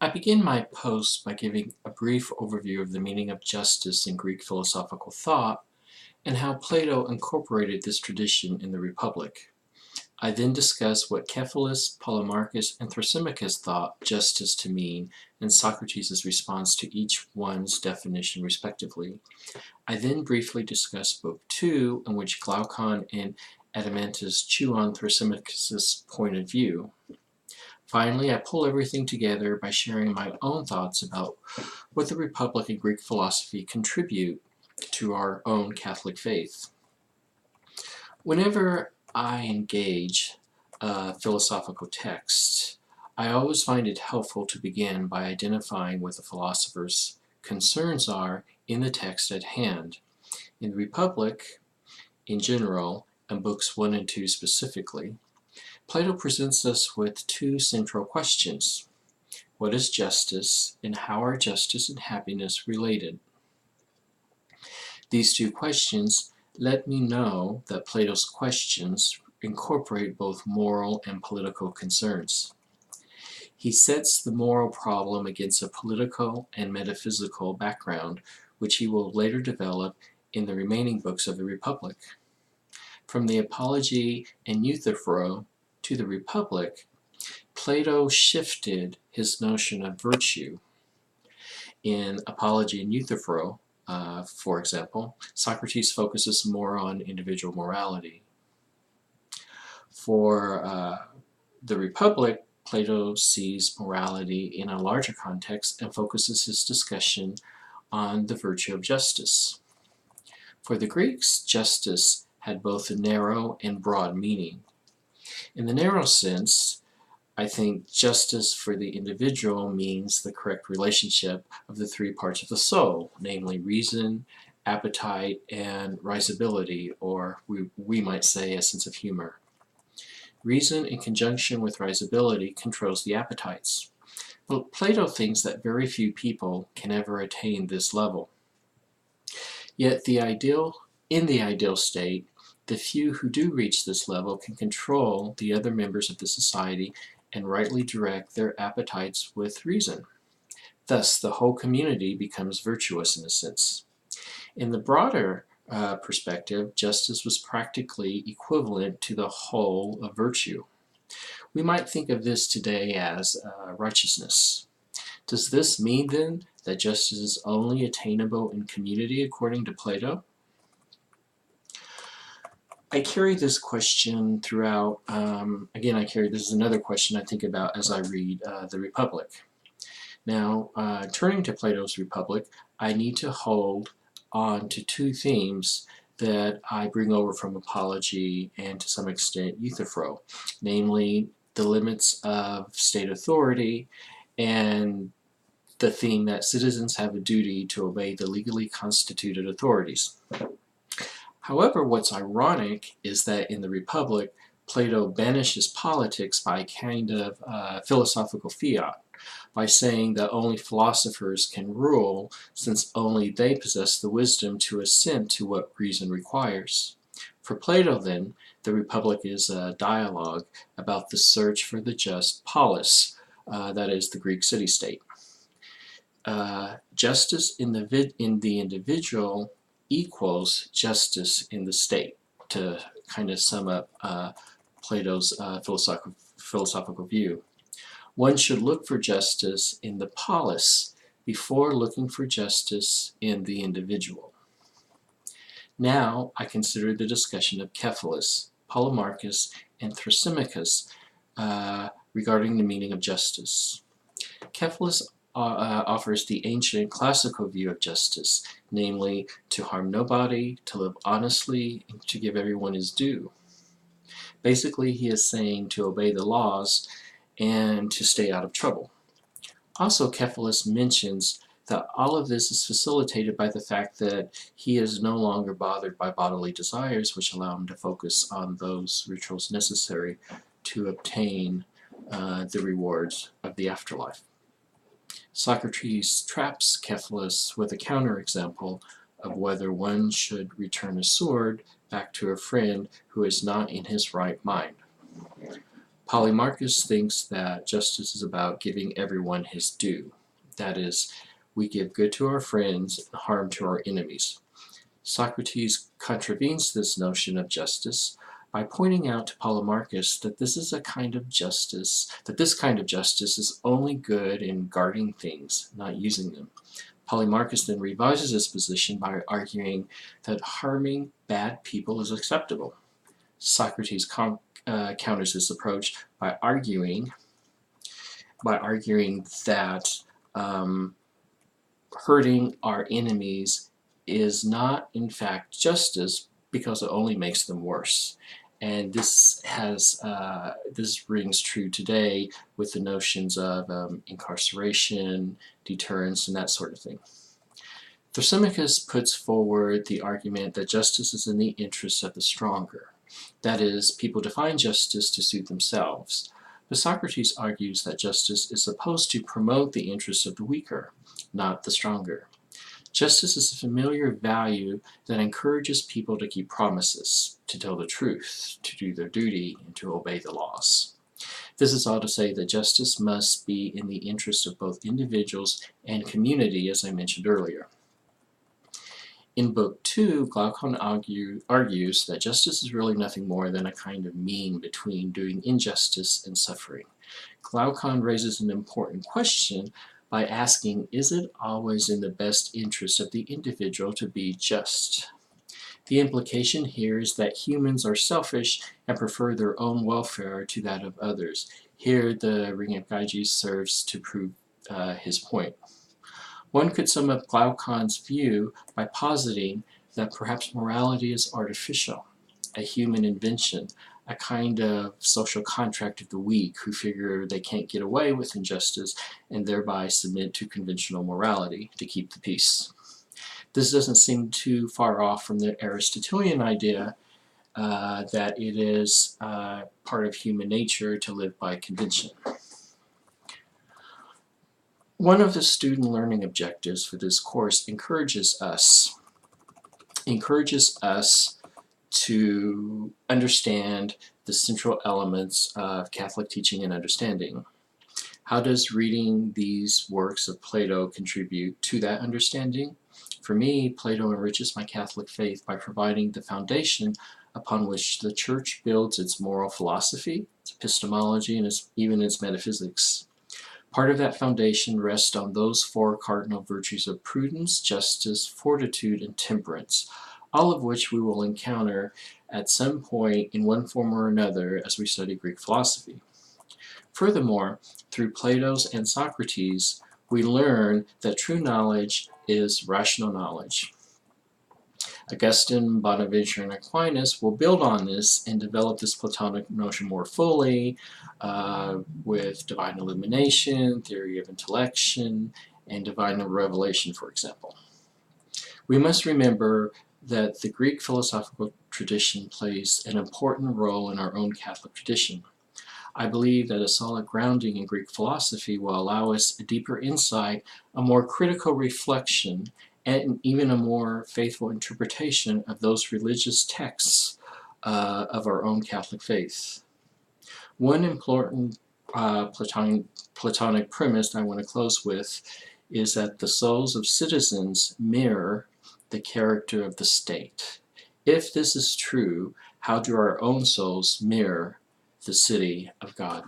I begin my post by giving a brief overview of the meaning of justice in Greek philosophical thought and how Plato incorporated this tradition in the Republic. I then discuss what Cephalus, Polemarchus, and Thrasymachus thought justice to mean and Socrates' response to each one's definition respectively. I then briefly discuss Book 2, in which Glaucon and Adeimantus chew on Thrasymachus' point of view. Finally, I pull everything together by sharing my own thoughts about what the Republic and Greek philosophy contribute to our own Catholic faith. Whenever I engage a philosophical text, I always find it helpful to begin by identifying what the philosopher's concerns are in the text at hand. In the Republic, in general, and books 1 and 2 specifically, Plato presents us with two central questions. What is justice, and how are justice and happiness related? These two questions let me know that Plato's questions incorporate both moral and political concerns. He sets the moral problem against a political and metaphysical background, which he will later develop in the remaining books of the Republic. From the Apology and Euthyphro to the Republic, Plato shifted his notion of virtue. In Apology and Euthyphro, for example, Socrates focuses more on individual morality. For the Republic, Plato sees morality in a larger context and focuses his discussion on the virtue of justice. For the Greeks, justice had both a narrow and broad meaning. In the narrow sense, I think justice for the individual means the correct relationship of the three parts of the soul, namely reason, appetite, and risibility, or we might say a sense of humor. Reason in conjunction with risibility controls the appetites. But Plato thinks that very few people can ever attain this level. Yet in the ideal state, the few who do reach this level can control the other members of the society and rightly direct their appetites with reason. Thus, the whole community becomes virtuous in a sense. In the broader perspective, justice was practically equivalent to the whole of virtue. We might think of this today as righteousness. Does this mean then that justice is only attainable in community according to Plato? I carry this question throughout. This is another question I think about as I read the Republic. Now, turning to Plato's Republic, I need to hold on to two themes that I bring over from Apology and to some extent Euthyphro, namely the limits of state authority and the theme that citizens have a duty to obey the legally constituted authorities. However, what's ironic is that in the Republic, Plato banishes politics by a kind of philosophical fiat, by saying that only philosophers can rule, since only they possess the wisdom to assent to what reason requires. For Plato, then, the Republic is a dialogue about the search for the just polis, that is, the Greek city-state. Justice in the individual equals justice in the state, to kind of sum up Plato's philosophical view. One should look for justice in the polis before looking for justice in the individual. Now I consider the discussion of Cephalus, Polemarchus, and Thrasymachus regarding the meaning of justice. Cephalus offers the ancient classical view of justice, namely to harm nobody, to live honestly, and to give everyone his due. Basically, he is saying to obey the laws and to stay out of trouble. Also, Cephalus mentions that all of this is facilitated by the fact that he is no longer bothered by bodily desires, which allow him to focus on those rituals necessary to obtain the rewards of the afterlife. Socrates traps Cephalus with a counterexample of whether one should return a sword back to a friend who is not in his right mind. Polemarchus thinks that justice is about giving everyone his due. That is, we give good to our friends and harm to our enemies. Socrates contravenes this notion of justice by pointing out to Polemarchus that this kind of justice is only good in guarding things, not using them. Polemarchus then revises his position by arguing that harming bad people is acceptable. Socrates counters this approach by arguing that hurting our enemies is not in fact justice because it only makes them worse. And this rings true today with the notions of incarceration, deterrence, and that sort of thing. Thrasymachus puts forward the argument that justice is in the interests of the stronger. That is, people define justice to suit themselves. But Socrates argues that justice is supposed to promote the interests of the weaker, not the stronger. Justice is a familiar value that encourages people to keep promises, to tell the truth, to do their duty, and to obey the laws. This is all to say that justice must be in the interest of both individuals and community, as I mentioned earlier. In Book 2, Glaucon argues that justice is really nothing more than a kind of mean between doing injustice and suffering. Glaucon raises an important question by asking, is it always in the best interest of the individual to be just? The implication here is that humans are selfish and prefer their own welfare to that of others. Here, the Ring of Gyges serves to prove his point. One could sum up Glaucon's view by positing that perhaps morality is artificial, a human invention, a kind of social contract of the weak who figure they can't get away with injustice and thereby submit to conventional morality to keep the peace. This doesn't seem too far off from the Aristotelian idea that it is part of human nature to live by convention. One of the student learning objectives for this course encourages us to understand the central elements of Catholic teaching and understanding. How does reading these works of Plato contribute to that understanding? For me, Plato enriches my Catholic faith by providing the foundation upon which the Church builds its moral philosophy, its epistemology, and even its metaphysics. Part of that foundation rests on those four cardinal virtues of prudence, justice, fortitude, and temperance, all of which we will encounter at some point in one form or another as we study Greek philosophy. Furthermore, through Plato's and Socrates, we learn that true knowledge is rational knowledge. Augustine, Bonaventure, and Aquinas will build on this and develop this Platonic notion more fully with divine illumination, theory of intellection, and divine revelation, for example. We must remember that the Greek philosophical tradition plays an important role in our own Catholic tradition. I believe that a solid grounding in Greek philosophy will allow us a deeper insight, a more critical reflection, and even a more faithful interpretation of those religious texts of our own Catholic faith. One important Platonic premise I want to close with is that the souls of citizens mirror the character of the state. If this is true, how do our own souls mirror the city of God?